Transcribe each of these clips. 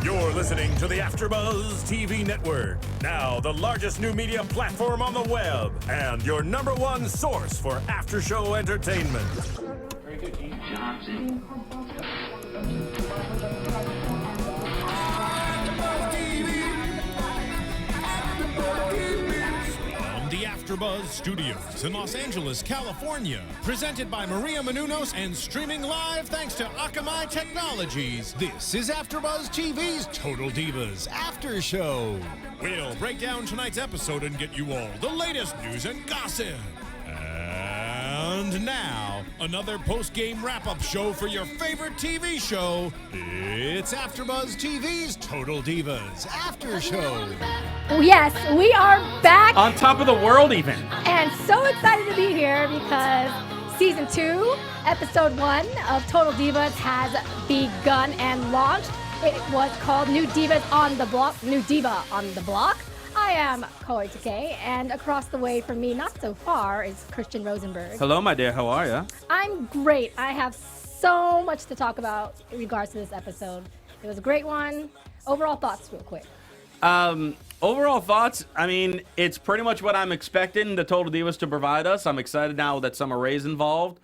You're listening to the AFTERBUZZ TV Network, now the largest new media platform on the web, and your #1 source for after-show entertainment. Very good, Dean Johnson. From the AFTERBUZZ Studios in Los Angeles, California, presented by Maria Menounos and streaming live thanks to Akamai Technologies. This is AFTERBUZZ TV's Total Divas After Show. We'll break down tonight's episode and get you all the latest news and gossip. And now, another post-game wrap-up show for your favorite TV show. It's AFTERBUZZ TV's Total Divas After Show. Yes, we are back. On top of the world, even. And so excited to be here because Season 2, Episode 1 of Total Divas has begun and launched. It was called New Diva on the Block. I am Kaori Takee, and across the way from me, not so far, is Christian Rosenberg. Hello, my dear. How are you? I'm great. I have so much to talk about in regards to this episode. It was a great one. Overall thoughts, real quick. Overall thoughts, I mean, it's pretty much what I'm expecting the Total Divas to provide us. I'm excited now that Summer Rae's involved.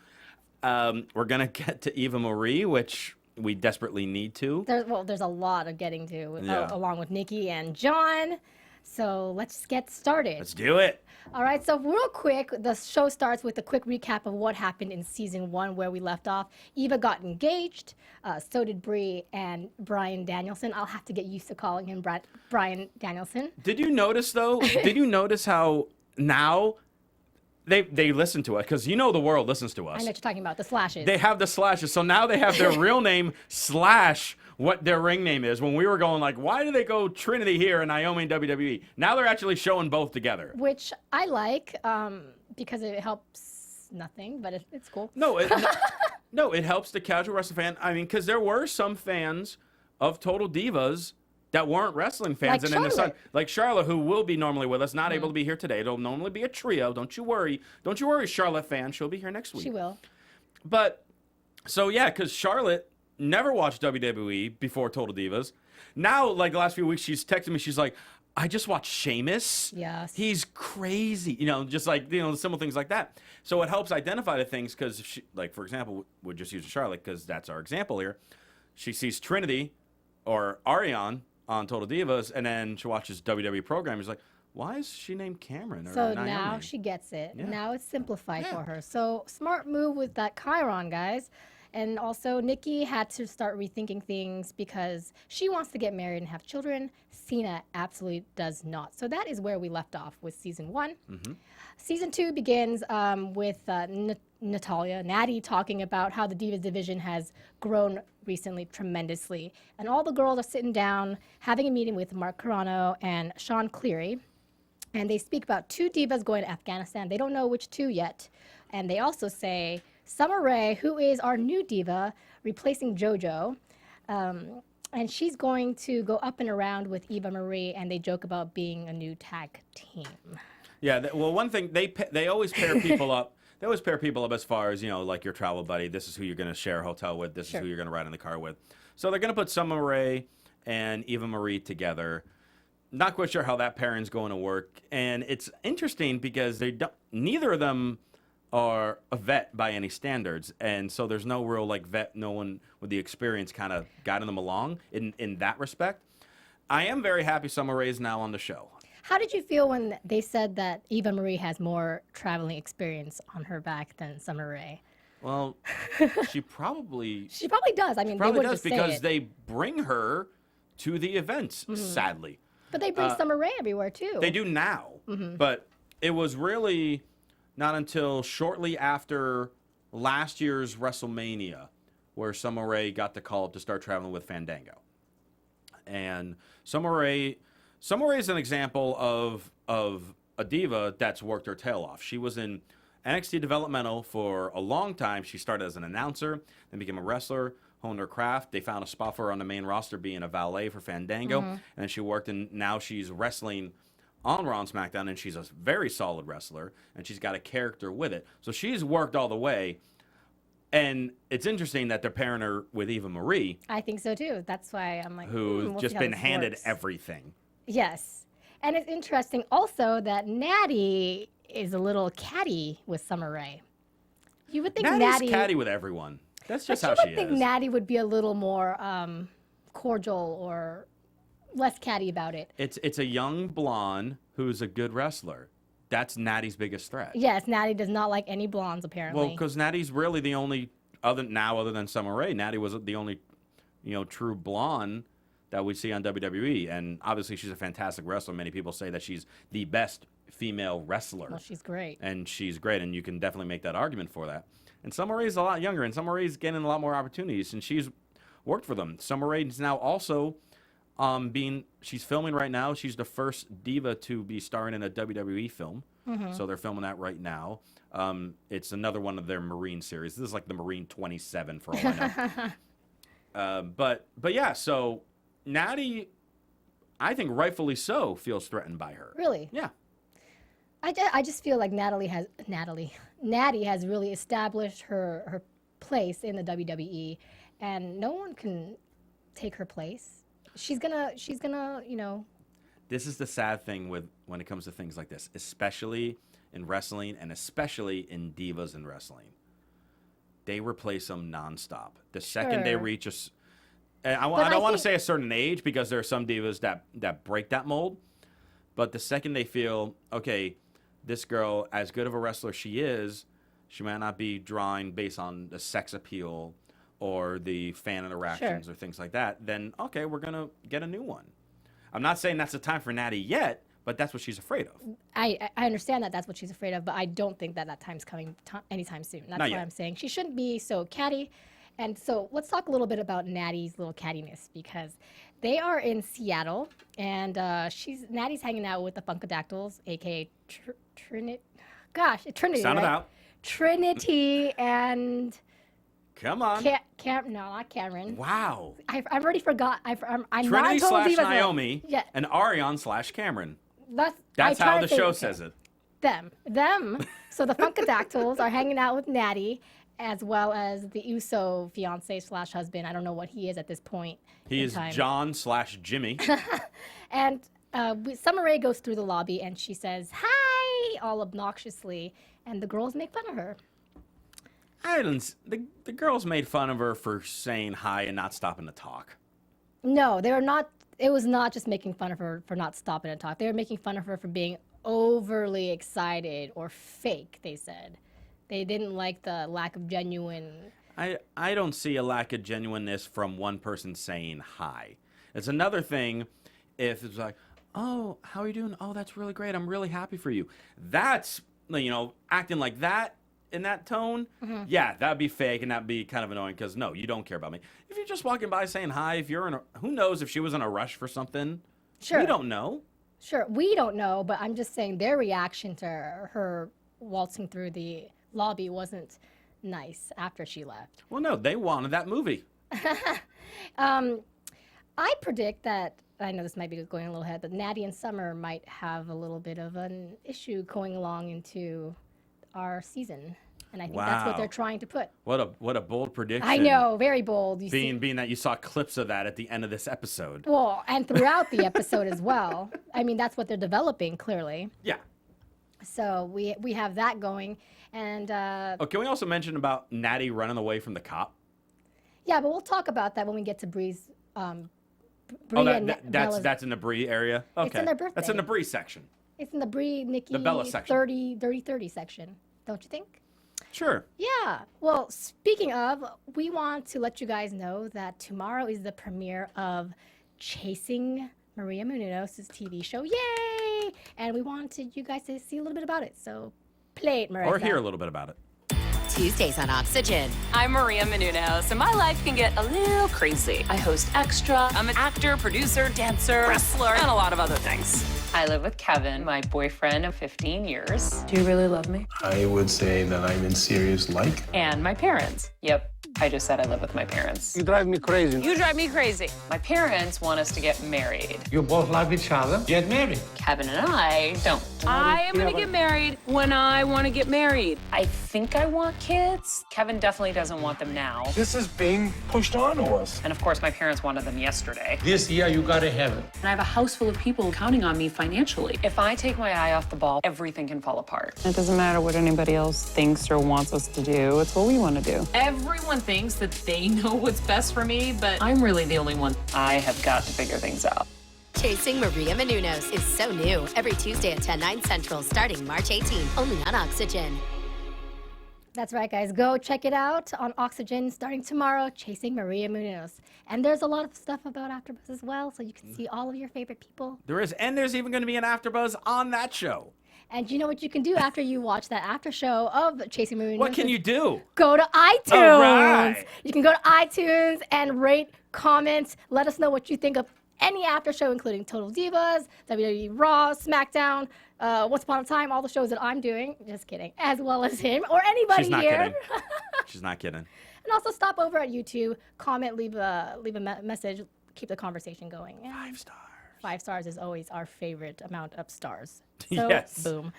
We're going to get to Eva Marie, which we desperately need to. There's a lot of getting to, along with Nikki and John. So let's get started. Let's do it. All right, so real quick, the show starts with a quick recap of what happened in Season 1 where we left off. Eva got engaged, so did Brie and Brian Danielson. I'll have to get used to calling him Brian Danielson. Did you notice, though? Did you notice how now they listen to us? Because you know the world listens to us. I know what you're talking about, the slashes. They have the slashes. So now they have their real name / what their ring name is. When we were going like, why do they go Trinity here and Naomi in WWE? Now they're actually showing both together. Which I like because it helps nothing, but it's cool. No, it helps the casual wrestling fan. I mean, because there were some fans of Total Divas that weren't wrestling fans. Like and Charlotte. Like Charlotte, who will be normally with us, not able to be here today. It'll normally be a trio. Don't you worry. Don't you worry, Charlotte fan. She'll be here next week. She will. But, so yeah, because Charlotte never watched WWE before Total Divas. Now, like the last few weeks, she's texting me. She's like, I just watched Sheamus. Yes. He's crazy. Just like, simple things like that. So it helps identify the things because, like, for example, we'll just use Charlotte because that's our example here. She sees Trinity or Ariane on Total Divas, and then she watches WWE program. She's like, why is she named Cameron? Or So Naomi? now she gets it. Yeah. Now it's simplified for her. So smart move with that Chiron, guys. And also, Nikki had to start rethinking things because she wants to get married and have children. Cena absolutely does not. So that is where we left off with Season 1. Mm-hmm. Season 2 begins with Natty talking about how the Divas division has grown recently tremendously. And all the girls are sitting down, having a meeting with Mark Carano and Sean Cleary. And they speak about 2 divas going to Afghanistan. They don't know which 2 yet. And they also say Summer Rae, who is our new diva, replacing JoJo, and she's going to go up and around with Eva Marie, and they joke about being a new tag team. Yeah, well, one thing, they always pair people up. They always pair people up as far as, like your travel buddy. This is who you're going to share a hotel with. This is who you're going to ride in the car with. So they're going to put Summer Rae and Eva Marie together. Not quite sure how that pairing's going to work. And it's interesting because neither of them are a vet by any standards, and so there's no real vet. No one with the experience kind of guiding them along in that respect. I am very happy Summer Rae is now on the show. How did you feel when they said that Eva Marie has more traveling experience on her back than Summer Rae? Well, she probably does. I mean, probably they does just say because it. they bring her to the events. Sadly, But they bring Summer Rae everywhere too. they do now, but it was really not until shortly after last year's WrestleMania where Summer Rae got the call up to start traveling with Fandango. And Summer Rae is an example of a diva that's worked her tail off. She was in NXT developmental for a long time. She started as an announcer, then became a wrestler, honed her craft. They found a spot for her on the main roster being a valet for Fandango. And then she worked, and now she's wrestling on Raw and SmackDown, and she's a very solid wrestler, and she's got a character with it. So she's worked all the way. And it's interesting that they're pairing her with Eva Marie, I think so too. That's why I'm like, who's we'll just see how been this handed works. everything. Yes. And it's interesting also that Natty is a little catty with Summer Rae. You would think Natty's catty with everyone. That's just how but she you would think is. Natty would be a little more cordial or less catty about it. It's a young blonde who's a good wrestler. That's Natty's biggest threat. Yes, Natty does not like any blondes, apparently. Well, because Natty's really the only other than Summer Rae. Natty was the only, true blonde that we see on WWE, and obviously she's a fantastic wrestler. Many people say that she's the best female wrestler. Well, she's great. And she's great, and you can definitely make that argument for that. And Summer Rae's a lot younger, and Summer Rae's getting a lot more opportunities, and she's worked for them. Summer Rae's now also she's filming right now. She's the first diva to be starring in a WWE film. So they're filming that right now. It's another one of their Marine series. This is like the Marine 27 for all I know. But yeah, so Natty, I think rightfully so, feels threatened by her. Really? Yeah. I just feel like Natty has really established her place in the WWE, and no one can take her place. She's gonna, This is the sad thing when it comes to things like this, especially in wrestling and especially in divas in wrestling. They replace them nonstop. The second they Sure. reach I don't want to think- say a certain age, because there are some divas that break that mold. But the second they feel, okay, this girl, as good of a wrestler she is, she might not be drawing based on the sex appeal or the fan interactions or things like that, then, okay, we're going to get a new one. I'm not saying that's the time for Natty yet, but that's what she's afraid of. I understand that that's what she's afraid of, but I don't think that time's coming anytime soon. That's Not why yet. I'm saying she shouldn't be so catty. And so let's talk a little bit about Natty's little cattiness, because they are in Seattle, and Natty's hanging out with the Funkadactyls, aka Trinity. Gosh, Trinity. Sound it right? out. Trinity and Come on. no, not Cameron. Wow. I've already forgot. I'm Trinity not told / Naomi Yeah, and Arion / Cameron. that's That's I try how to the say show okay. says it. Them. So the Funkadactyls are hanging out with Natty, as well as the Uso fiance / husband. I don't know what he is at this point. He in is time. John / Jimmy. And Summer Rae goes through the lobby and she says, "Hi," all obnoxiously, and the girls make fun of her. The girls made fun of her for saying hi and not stopping to talk. No, they were not. It was not just making fun of her for not stopping to talk. They were making fun of her for being overly excited or fake, they said. They didn't like the lack of genuine. I don't see a lack of genuineness from one person saying hi. It's another thing if it's like, oh, how are you doing? Oh, that's really great. I'm really happy for you. That's, acting like that in that tone. Yeah, that'd be fake and that'd be kind of annoying, because no, you don't care about me. If you're just walking by saying hi, who knows if she was in a rush for something? Sure. We don't know. Sure, we don't know, but I'm just saying their reaction to her waltzing through the lobby wasn't nice after she left. Well, no, they wanted that movie. I predict that, I know this might be going a little ahead, but Natty and Summer might have a little bit of an issue going along into our season. And I think that's what Wow. they're trying to put. What a bold prediction. I know, very bold. You see. Being that you saw clips of that at the end of this episode. Well, and throughout the episode as well. I mean, that's what they're developing, clearly. Yeah. So we have that going. And Oh, can we also mention about Natty running away from the cop? yeah, but we'll talk about that when we get to Bree's. Bree Oh, and that's Bella's- in the Bree area? Okay. in their That's in the birthday. Bree section. It's in the Bree, Nikki, The Bella section. 30 section, don't you think? Sure. Yeah. Well, speaking of, we want to let you guys know that tomorrow is the premiere of Chasing Maria Menounos' TV show. Yay! And we wanted you guys to see a little bit about it. So play it, Maria. Or hear a little bit about it. Tuesdays on Oxygen. I'm Maria Menounos, and my life can get a little crazy. I host Extra. I'm an actor, producer, dancer, wrestler, and a lot of other things. I live with Kevin, my boyfriend of 15 years. Do you really love me? I would say that I'm in serious like. And my parents. Yep. I just said I live with my parents. You drive me crazy. You drive me crazy. My parents want us to get married. You both love each other. Get married. Kevin and I don't. I am gonna get married when I want to get married. I think I want kids. Kevin definitely doesn't want them now. This is being pushed on to us. And of course, my parents wanted them yesterday. This year, you gotta have it. And I have a house full of people counting on me financially. If I take my eye off the ball, everything can fall apart. It doesn't matter what anybody else thinks or wants us to do. It's what we want to do. Everyone thinks that they know what's best for me, but I'm really the only one. I have got to figure things out. Chasing Maria Menounos is so new. Every Tuesday at 10/9 Central, starting March 18, only on Oxygen. That's right, guys. Go check it out on Oxygen starting tomorrow, Chasing Maria Menounos. And there's a lot of stuff about AfterBuzz as well, so you can see all of your favorite people. There is, and there's even going to be an AfterBuzz on that show. And you know what you can do after you watch that after show of Chasing Maria Menounos? What can you do? Go to iTunes. All right. You can go to iTunes and rate, comment, let us know what you think of any after show, including Total Divas, WWE Raw, SmackDown, Once Upon a Time, all the shows that I'm doing. Just kidding. As well as him or anybody She's not here. kidding. She's not kidding. And also stop over at YouTube, comment, leave a message, keep the conversation going. And 5 stars. 5 stars is always our favorite amount of stars. So, Yes. boom.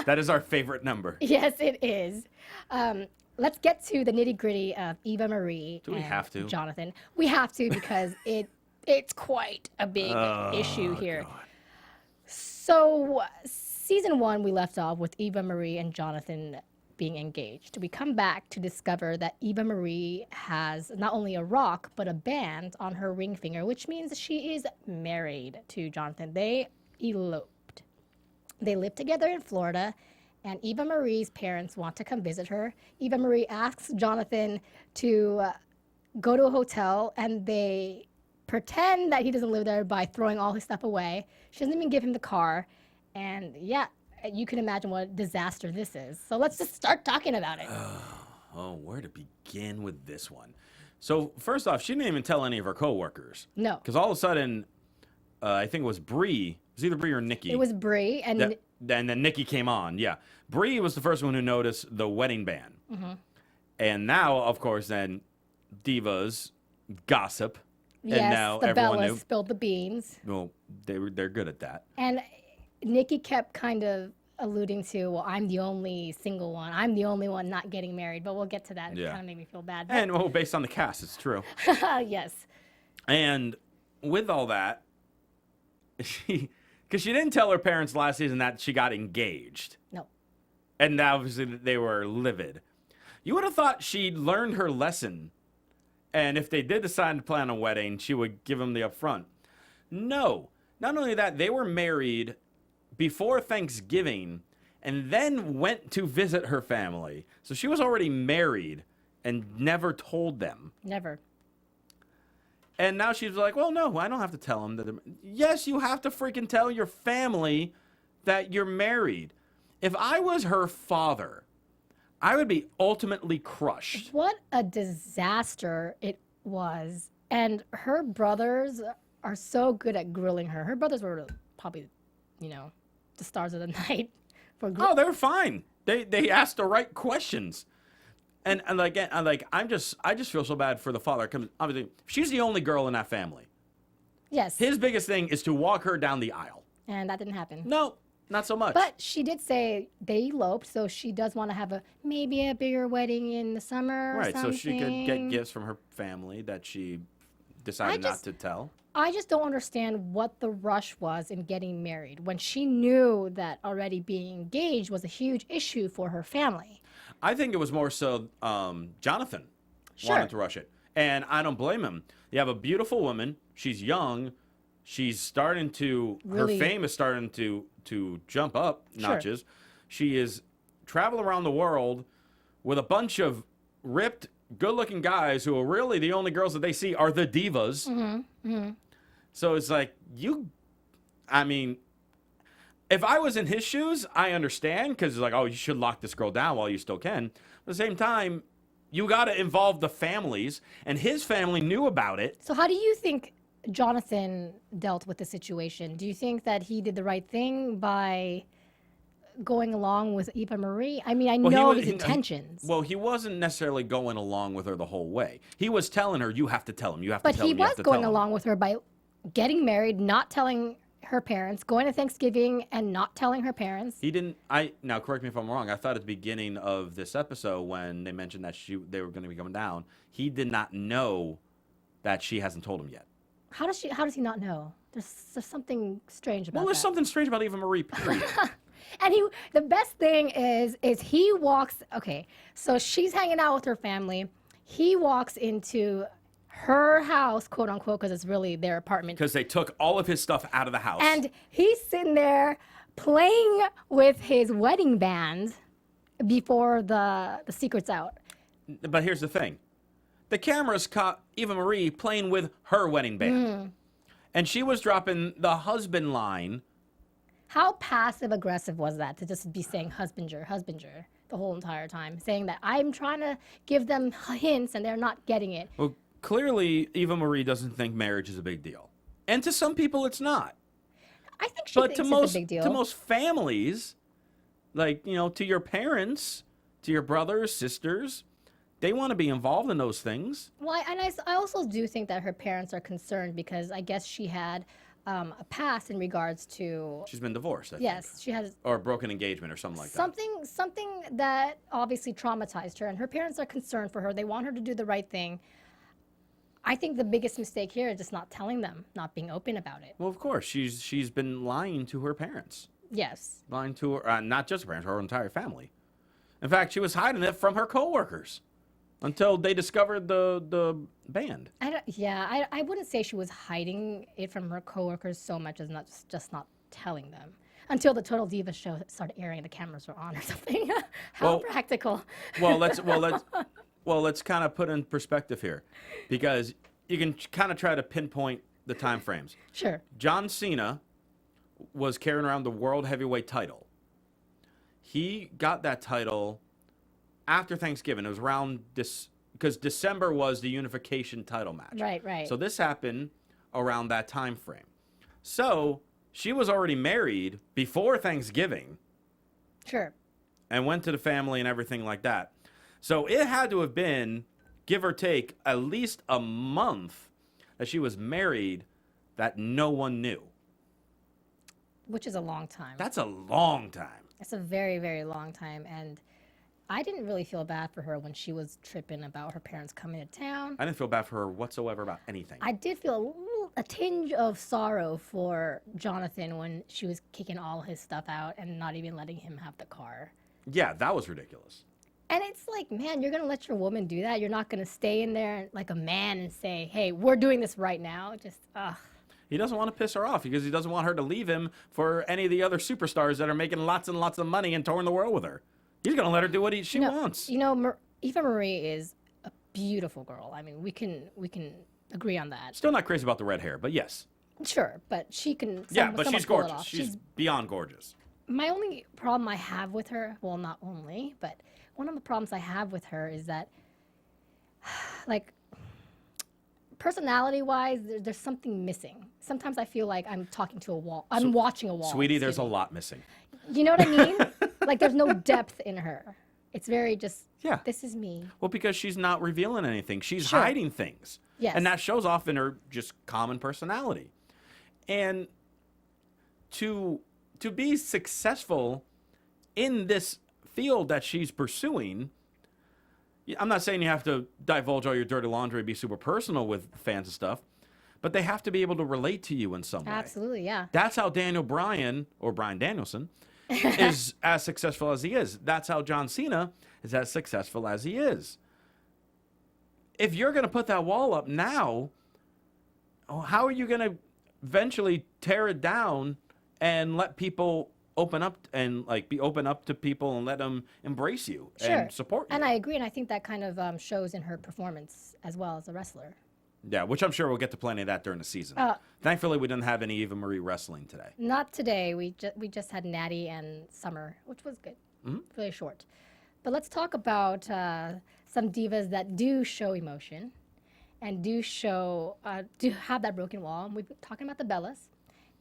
That is our favorite number. Yes, it is. Let's get to the nitty gritty of Eva Marie. Do we and have to? Jonathan. We have to because it's quite a big issue here. God. So, season 1, we left off with Eva Marie and Jonathan being engaged. We come back to discover that Eva Marie has not only a rock, but a band on her ring finger, which means she is married to Jonathan. They eloped. They live together in Florida, and Eva Marie's parents want to come visit her. Eva Marie asks Jonathan to go to a hotel, and they pretend that he doesn't live there by throwing all his stuff away. She doesn't even give him the car. And yeah, you can imagine what disaster this is. So let's just start talking about it. Oh, where to begin with this one? So first off, she didn't even tell any of her coworkers. No. Because all of a sudden, I think it was Bree. It was either Bree or Nikki. It was Brie, and And then Nikki came on. Yeah. Bree was the first one who noticed the wedding band. Mm-hmm. And now, of course, then Divas gossip. yes, and now the everyone Bellas knew. spilled the beans. Well, they're good at that. And Nikki kept kind of alluding to, well, I'm the only single one. I'm the only one not getting married. But we'll get to that. It Yeah. kind of made me feel bad. And well, based on the cast, it's true. Yes. And with all that, because she didn't tell her parents last season that she got engaged. No. And obviously they were livid. You would have thought she'd learned her lesson. And if they did decide to plan a wedding, she would give them the upfront. No. Not only that, they were married before Thanksgiving and then went to visit her family. So she was already married and never told them. Never. And now she's like, well, no, I don't have to tell them that. Yes, you have to freaking tell your family that you're married. If I was her father, I would be ultimately crushed. What a disaster it was. And her brothers are so good at grilling her. Her brothers were probably, the stars of the night. Oh, they were fine. They asked the right questions. And I just feel so bad for the father. 'Cause obviously, she's the only girl in that family. Yes. His biggest thing is to walk her down the aisle. And that didn't happen. No, not so much. But she did say they eloped, so she does want to have maybe a bigger wedding in the summer or right, something. so she could get gifts from her family that she decided not to tell. I just don't understand what the rush was in getting married when she knew that already being engaged was a huge issue for her family. I think it was more so Jonathan wanted to rush it. And I don't blame him. You have a beautiful woman. She's young. She's starting to, Really? her fame is starting to jump up notches. She is traveling around the world with a bunch of ripped, good-looking guys who are really the only girls that they see are the divas. So it's like, if I was in his shoes, I understand, because it's like, oh, you should lock this girl down while you still can. But at the same time, you got to involve the families, and his family knew about it. So how do you think Jonathan dealt with the situation? Do you think that he did the right thing by going along with Eva Marie. I mean, I know his intentions. Well, he wasn't necessarily going along with her the whole way. He was telling her, you have to tell him, you have to tell him, you have to tell him. But he was going along with her by getting married, not telling her parents, going to Thanksgiving and not telling her parents. He didn't, now correct me if I'm wrong, I thought at the beginning of this episode when they mentioned that they were going to be coming down, he did not know that she hasn't told him yet. How does he not know? There's something strange about that. Well, there's something strange about Eva Marie, period. And the best thing is he walks, okay, so she's hanging out with her family. He walks into her house, quote unquote, because it's really their apartment. Because they took all of his stuff out of the house. And he's sitting there playing with his wedding band before the secret's out. But here's the thing. The cameras caught Eva Marie playing with her wedding band. And she was dropping the husband line. How passive-aggressive was that to just be saying husbander the whole entire time? Saying that I'm trying to give them hints and they're not getting it. Well, clearly, Eva Marie doesn't think marriage is a big deal. And to some people, it's not. I think she thinks it's a big deal. To most families, like, you know, to your parents, to your brothers, sisters, they want to be involved in those things. Well, and I also do think that her parents are concerned because I guess she had a past in regards to... She's been divorced, I think. Yes, she has... Or a broken engagement or something like that. Something that obviously traumatized her, and her parents are concerned for her. They want her to do the right thing. I think the biggest mistake here is just not telling them, not being open about it. Well, of course. She's been lying to her parents. Yes. Lying to her, not just her parents, her entire family. In fact, she was hiding it from her coworkers until they discovered the band. I wouldn't say she was hiding it from her coworkers so much as just not telling them until the Total Divas show started airing and the cameras were on or something. How practical. Well, let's kind of put in perspective here, because you can kind of try to pinpoint the time frames. Sure. John Cena was carrying around the World Heavyweight title. He got that title after Thanksgiving. It was around this, because December was the unification title match. Right. So this happened around that time frame. So she was already married before Thanksgiving. Sure. And went to the family and everything like that. So it had to have been, give or take, at least a month that she was married that no one knew. Which is a long time. That's a long time. It's a very, very long time. And I didn't really feel bad for her when she was tripping about her parents coming to town. I didn't feel bad for her whatsoever about anything. I did feel a tinge of sorrow for Jonathan when she was kicking all his stuff out and not even letting him have the car. Yeah, that was ridiculous. And it's like, man, you're going to let your woman do that? You're not going to stay in there like a man and say, hey, we're doing this right now? Just, ugh. He doesn't want to piss her off because he doesn't want her to leave him for any of the other superstars that are making lots and lots of money and touring the world with her. He's going to let her do what she wants. You know, Eva Marie is a beautiful girl. I mean, we can agree on that. Still not crazy about the red hair, but yes. Sure, but she can. But she's gorgeous. She's beyond gorgeous. My only problem I have with her, well, not only, but one of the problems I have with her is that, like, personality-wise, there's something missing. Sometimes I feel like I'm talking to a wall. I'm watching a wall. Sweetie, there's a lot missing. You know what I mean? Like, there's no depth in her. It's very just, this is me. Well, because she's not revealing anything. She's hiding things. Yes. And that shows off in her just common personality. And to be successful in this field that she's pursuing, I'm not saying you have to divulge all your dirty laundry, be super personal with fans and stuff, but they have to be able to relate to you in some way. Absolutely, yeah. That's how Daniel Bryan, or Bryan Danielson, is as successful as he is. That's how John Cena is as successful as he is. If you're going to put that wall up now, how are you going to eventually tear it down and let people open up and be open up to people and let them embrace you and support you? And I agree, and I think that kind of shows in her performance as well as a wrestler. Yeah, which I'm sure we'll get to plenty of that during the season. Thankfully, we didn't have any Eva Marie wrestling today. Not today. We just had Natty and Summer, which was good. Really short. But let's talk about some divas that do show emotion and do have that broken wall. We've been talking about the Bellas.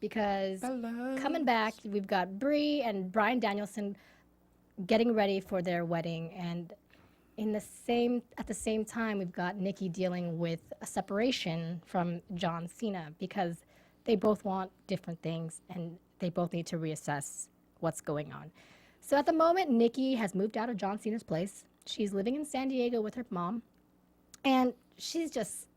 because coming back, we've got Brie and Bryan Danielson getting ready for their wedding, and at the same time, we've got Nikki dealing with a separation from John Cena because they both want different things and they both need to reassess what's going on. So at the moment, Nikki has moved out of John Cena's place. She's living in San Diego with her mom, and she's just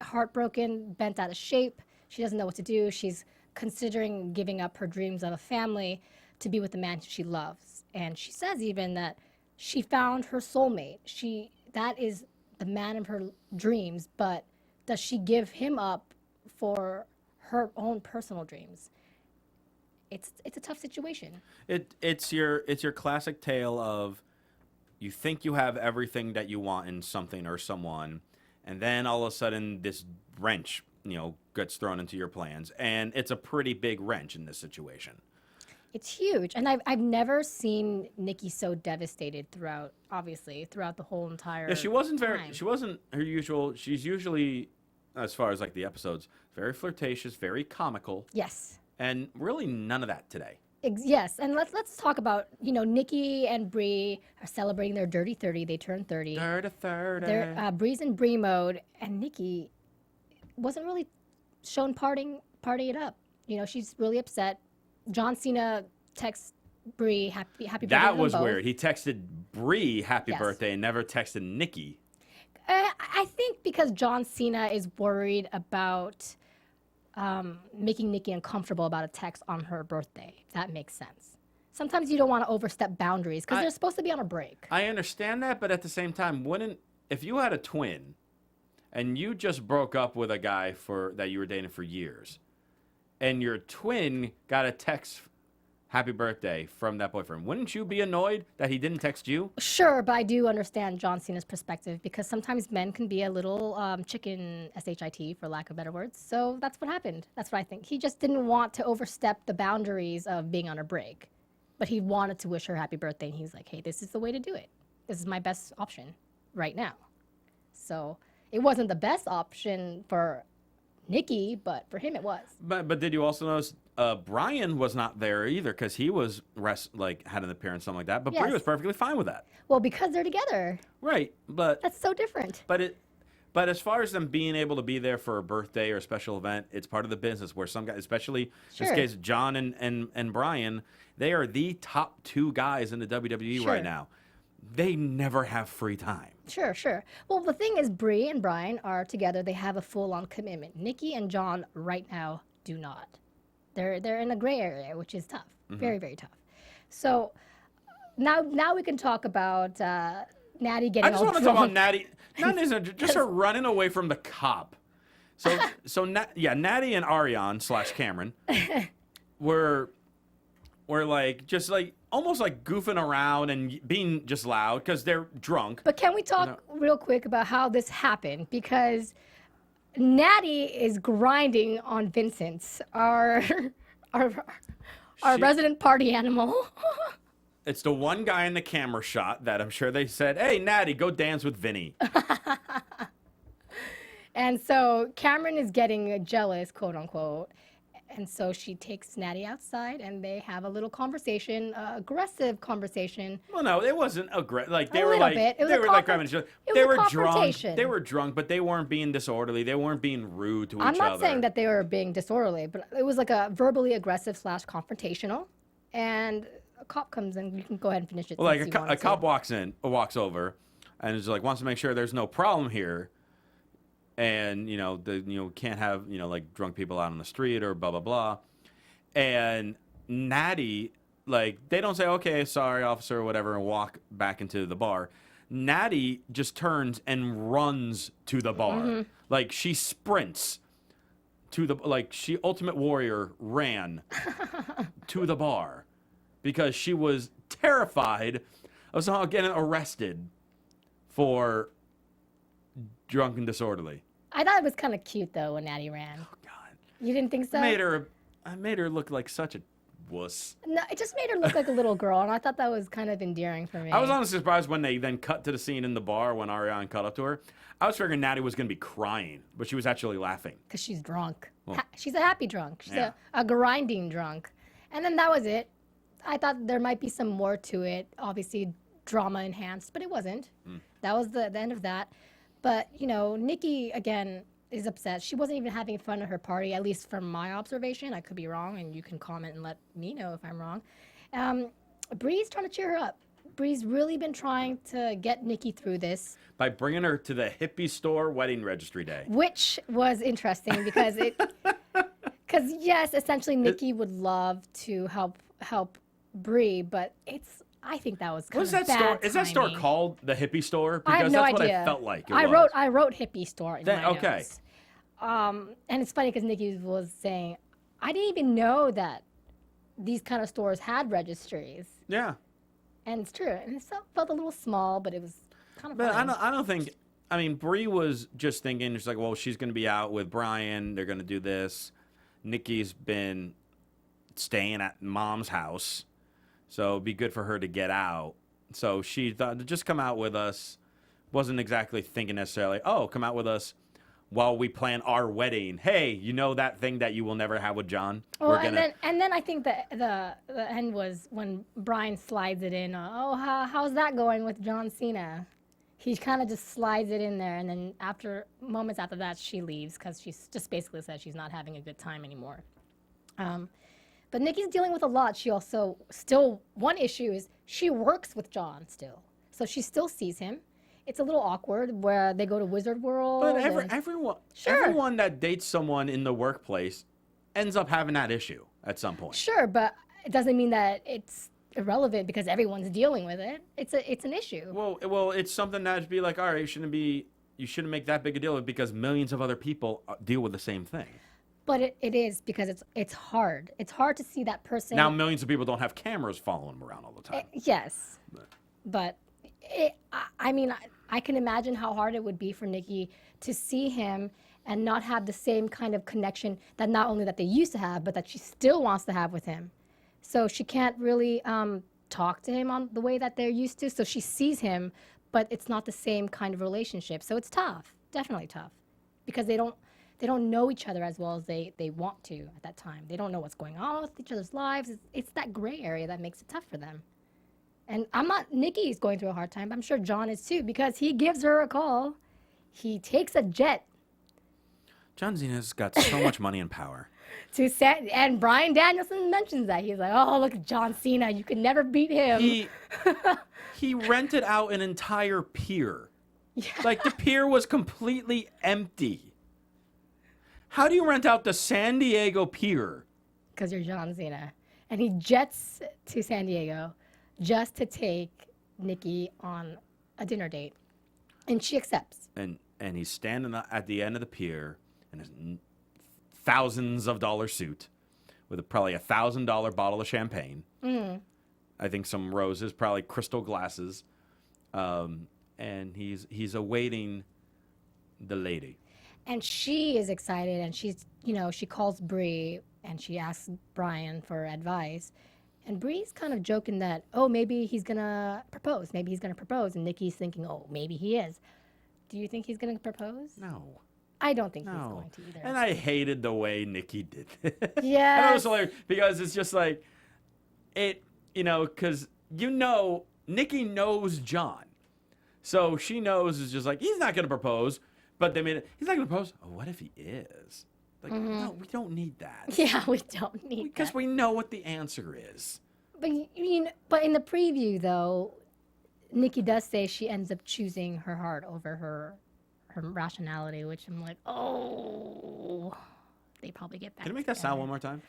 heartbroken, bent out of shape. She doesn't know what to do. She's considering giving up her dreams of a family to be with the man she loves. And she says even that she found her soulmate. That is the man of her dreams, but does she give him up for her own personal dreams? It's a tough situation. It's your classic tale of you think you have everything that you want in something or someone, and then all of a sudden this wrench, gets thrown into your plans, and it's a pretty big wrench in this situation. It's huge, and I've never seen Nikki so devastated throughout the whole entire. Yeah, she wasn't time. She wasn't her usual. She's usually, as far as like the episodes, very flirtatious, very comical. Yes. And really none of that today. Yes, and let's talk about, Nikki and Brie are celebrating their dirty 30. They turned 30. Dirty 30. They're Brie's in Brie mode, and Nikki wasn't really shown party it up. She's really upset. John Cena texts Brie happy birthday. That to was them both. weird. He texted Brie happy Yes. birthday and never texted Nikki. I think because John Cena is worried about making Nikki uncomfortable about a text on her birthday. If that makes sense. Sometimes you don't want to overstep boundaries because they're supposed to be on a break. I understand that, but at the same time, if you had a twin and you just broke up with a guy that you were dating for years, and your twin got a text happy birthday from that boyfriend, wouldn't you be annoyed that he didn't text you? Sure, but I do understand John Cena's perspective because sometimes men can be a little chicken, S-H-I-T, for lack of better words. So that's what happened. That's what I think. He just didn't want to overstep the boundaries of being on a break. But he wanted to wish her happy birthday, and he's like, hey, this is the way to do it. This is my best option right now. So it wasn't the best option for Nikki, but for him it was. But did you also notice Bryan was not there either because he was had an appearance, something like that. But Yes. Brie was perfectly fine with that. Well, because they're together. Right, but That's so different. But as far as them being able to be there for a birthday or a special event, it's part of the business where some guys, especially in Sure. this case, John and Bryan, they are the top two guys in the WWE Sure. right now. They never have free time. Sure. Well, the thing is, Brie and Bryan are together. They have a full-on commitment. Nikki and John right now do not. They're in a gray area, which is tough. Very, very tough. So now we can talk about Natty getting I just all want to talk drunk. about Natty. Not just her running away from the cop. Natty and Ariane / Cameron were almost like goofing around and being just loud because they're drunk. But can we talk real quick about how this happened? Because Natty is grinding on Vincent, our resident party animal. It's the one guy in the camera shot that I'm sure they said, hey, Natty, go dance with Vinny. And so Cameron is getting jealous, quote unquote. And so she takes Natty outside and they have a little conversation, aggressive conversation. Well, no, it wasn't aggressive. Like they A were little like bit. It was they a were like confront- grabbing each other. it was They a were drunk. confrontation. They were drunk, but they weren't being disorderly. They weren't being rude to each other. I'm not saying that they were being disorderly, but it was like a verbally aggressive / confrontational. And a cop comes in. You can go ahead and finish it. Well, like since you a wanted to. cop walks over, and is like wants to make sure there's no problem here, and can't have like drunk people out on the street or blah blah blah, and Natty they don't say okay sorry officer or whatever and walk back into the bar. Natty just turns and runs to the bar, like she sprints to the she Ultimate Warrior ran to the bar. Because she was terrified of somehow getting arrested for drunk and disorderly. I thought it was kind of cute though when Natty ran. Oh God! You didn't think so? I made her look like such a wuss. No, it just made her look like a little girl, and I thought that was kind of endearing for me. I was honestly surprised when they then cut to the scene in the bar when Ariane cut up to her. I was figuring Natty was going to be crying, but she was actually laughing. Because she's drunk. Well, She's a happy drunk. She's yeah. a grinding drunk. And then that was it. I thought there might be some more to it, obviously drama enhanced, but it wasn't. That was the end of that. But, you know, Nikki, again, is upset. She wasn't even having fun at her party, at least from my observation. I could be wrong, and you can comment and let me know if I'm wrong. Bree's trying to cheer her up. Bree's really been trying to get Nikki through this. By bringing her to the hippie store wedding registry day. Which was interesting because because yes, essentially Nikki would love to help Bree, but I think that was kind of bad timing. Is that store called the hippie store? Because I have no that's idea. what I felt like. I wrote hippie store in my notes. And it's funny because Nikki was saying, I didn't even know that these kind of stores had registries. Yeah. And it's true. And it felt a little small, but it was kind of But funny. I don't think. I mean, Bree was just thinking, she's like, well, she's going to be out with Brian. They're going to do this. Nikki's been staying at mom's house, so it'd be good for her to get out. So she thought to just come out with us. Wasn't exactly thinking necessarily, oh, come out with us while we plan our wedding. Hey, you know that thing that you will never have with John? Well, and then I think the end was when Brian slides it in. Oh, how's that going with John Cena? He kind of just slides it in there, and then moments after that, she leaves because she just basically says she's not having a good time anymore. But Nikki's dealing with a lot. She also one issue is she works with John still, so she still sees him. It's a little awkward where they go to Wizard World. But everyone that dates someone in the workplace ends up having that issue at some point. Sure, but it doesn't mean that it's irrelevant because everyone's dealing with it. It's an issue. Well, it's something that'd be like, all right, you shouldn't make that big a deal of it because millions of other people deal with the same thing. But it is because it's hard. It's hard to see that person. Now millions of people don't have cameras following them around all the time. Yes, but I mean, I can imagine how hard it would be for Nikki to see him and not have the same kind of connection that not only that they used to have, but that she still wants to have with him. So she can't really talk to him on the way that they're used to. So she sees him, but it's not the same kind of relationship. So it's tough, definitely tough, because they don't know each other as well as they want to at that time. They don't know what's going on with each other's lives. It's that gray area that makes it tough for them. And Nikki's going through a hard time. I'm sure John is too, because he gives her a call. He takes a jet. John Cena's got so much money and power. And Bryan Danielson mentions that. He's like, oh, look at John Cena. You can never beat him. He rented out an entire pier. Yeah. Like, the pier was completely empty. How do you rent out the San Diego pier? Because you're John Cena. And he jets to San Diego just to take Nikki on a dinner date. And she accepts. And he's standing at the end of the pier in his thousands of dollar suit with probably $1,000 bottle of champagne. I think some roses, probably crystal glasses. And he's awaiting the lady. And she is excited, and she calls Bree, and she asks Brian for advice. And Bree's kind of joking that, oh, maybe he's going to propose. Maybe he's going to propose. And Nikki's thinking, oh, maybe he is. Do you think he's going to propose? No. I don't think he's going to either. And I hated the way Nikki did it. Yeah. That was hilarious because it's just like, because Nikki knows John. So she knows it's just like, he's not going to propose. But they made it, he's not going to propose. Oh, what if he is? Like, no, we don't need that. Yeah, we don't need that. Because we know what the answer is. But but in the preview, though, Nikki does say she ends up choosing her heart over her rationality, which I'm like, oh, they probably get back. Can you make that sound one more time?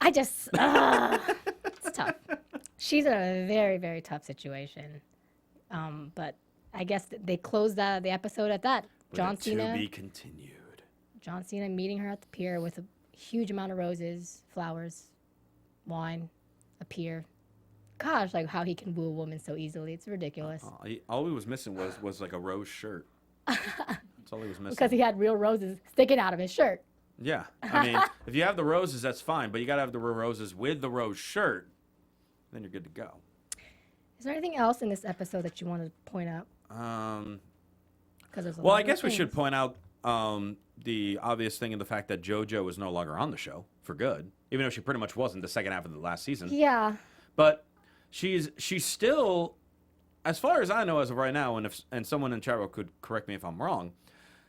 I just, it's tough. She's in a very, very tough situation. But I guess they closed the episode at that. John Cena. To be continued. John Cena meeting her at the pier with a huge amount of roses, flowers, wine, a pier. Gosh, like how he can woo a woman so easily. It's ridiculous. All he was missing was like a rose shirt. That's all he was missing. Because he had real roses sticking out of his shirt. Yeah. I mean, if you have the roses, that's fine, but you got to have the roses with the rose shirt, then you're good to go. Is there anything else in this episode that you want to point out? There's a Well, lot I of guess we should things. point out the obvious thing in the fact that JoJo is no longer on the show for good, even though she pretty much wasn't the second half of the last season. Yeah. But she's still, as far as I know as of right now, and someone in chat room could correct me if I'm wrong,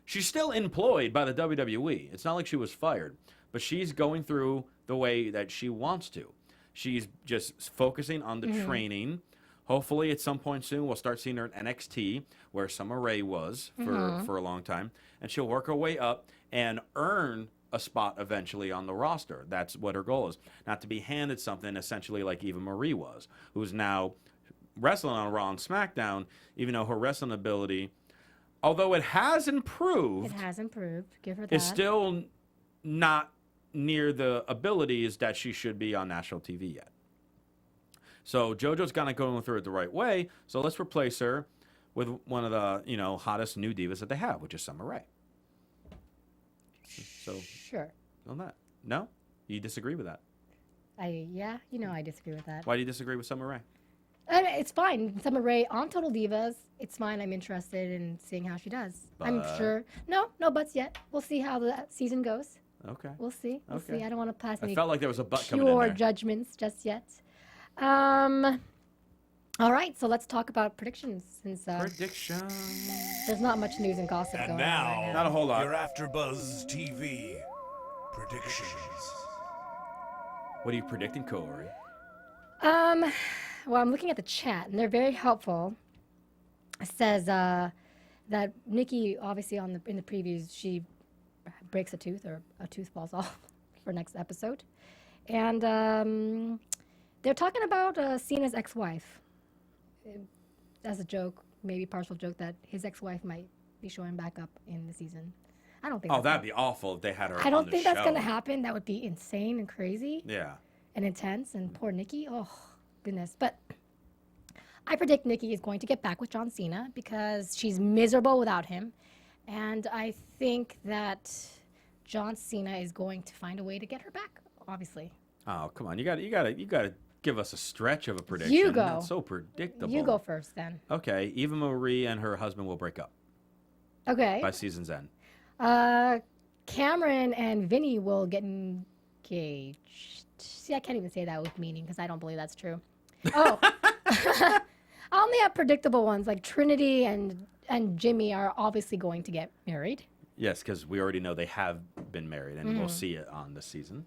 she's still employed by the WWE. It's not like she was fired, but she's going through the way that she wants to. She's just focusing on the training. Hopefully, at some point soon, we'll start seeing her at NXT, where Summer Rae was for a long time, and she'll work her way up and earn a spot eventually on the roster. That's what her goal is. Not to be handed something essentially like Eva Marie was, who's now wrestling on Raw and SmackDown, even though her wrestling ability, although it has improved, Give her that. is still not near the abilities that she should be on national TV yet. So JoJo's kind of going through it the right way. So let's replace her with one of the hottest new divas that they have, which is Summer Rae. So Sure. on that, no, you disagree with that? I disagree with that. Why do you disagree with Summer Rae? It's fine. Summer Rae on Total Divas. It's fine. I'm interested in seeing how she does. I'm sure. No buts yet. We'll see how the season goes. Okay. We'll see. We'll Okay. see. I don't want to pass I any felt like there was a butt coming in pure there. judgments just yet. All right, so let's talk about predictions since Prediction. there's not much news and gossip And going now, on right Not a whole lot. your AfterBuzz TV predictions. What are you predicting, Kaori? Well, I'm looking at the chat, and they're very helpful. It says that Nikki, obviously, in the previews, she breaks a tooth or a tooth falls off for next episode. And they're talking about Cena's ex-wife. As a joke, maybe partial joke, that his ex-wife might be showing back up in the season. I don't think Oh, that'd be awful if they had her I don't on think the that's going to show. happen. That would be insane and crazy. Yeah. And intense, and poor Nikki. Oh, goodness. But I predict Nikki is going to get back with John Cena because she's miserable without him. And I think that John Cena is going to find a way to get her back, obviously. Oh, come on. You got to give us a stretch of a prediction. You go. That's so predictable. You go first, then. Okay. Eva Marie and her husband will break up Okay. by season's end. Cameron and Vinny will get engaged. See, I can't even say that with meaning because I don't believe that's true. Oh. I only have predictable ones, like Trinity and Jimmy are obviously going to get married. Yes, because we already know they have been married, and we'll see it on this season.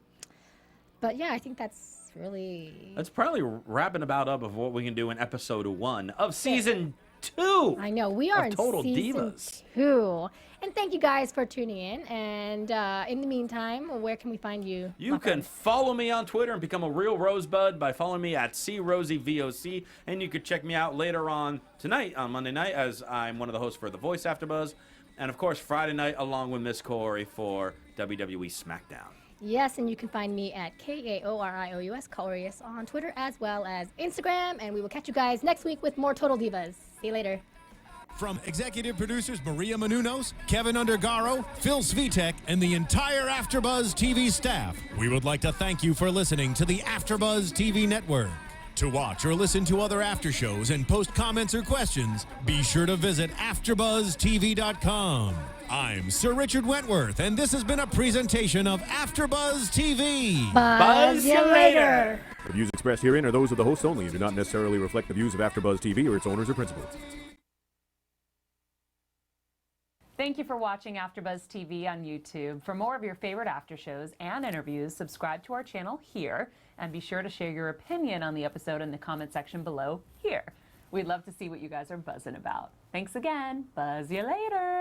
But yeah, I think that's really... That's probably wrapping about up of what we can do in episode 1 of season 2. I know, we are of in Total season Divas. 2. And thank you guys for tuning in. And in the meantime, where can we find you? You can follow me on Twitter and become a real Rosebud by following me at CRosieVOC. And you could check me out later on tonight, on Monday night, as I'm one of the hosts for The Voice AfterBuzz. And, of course, Friday night, along with Miss Kaori for WWE SmackDown. Yes, and you can find me at KAORIOUS, Kaorius, on Twitter as well as Instagram. And we will catch you guys next week with more Total Divas. See you later. From executive producers Maria Menounos, Kevin Undergaro, Phil Svitek, and the entire AfterBuzz TV staff, we would like to thank you for listening to the AfterBuzz TV network. To watch or listen to other after shows and post comments or questions, be sure to visit AfterBuzzTV.com. I'm Sir Richard Wentworth, and this has been a presentation of AfterBuzz TV. Buzz you later. The views expressed herein are those of the hosts only and do not necessarily reflect the views of AfterBuzz TV or its owners or principals. Thank you for watching AfterBuzz TV on YouTube. For more of your favorite after shows and interviews, subscribe to our channel here, and be sure to share your opinion on the episode in the comment section below here. We'd love to see what you guys are buzzing about. Thanks again. Buzz you later.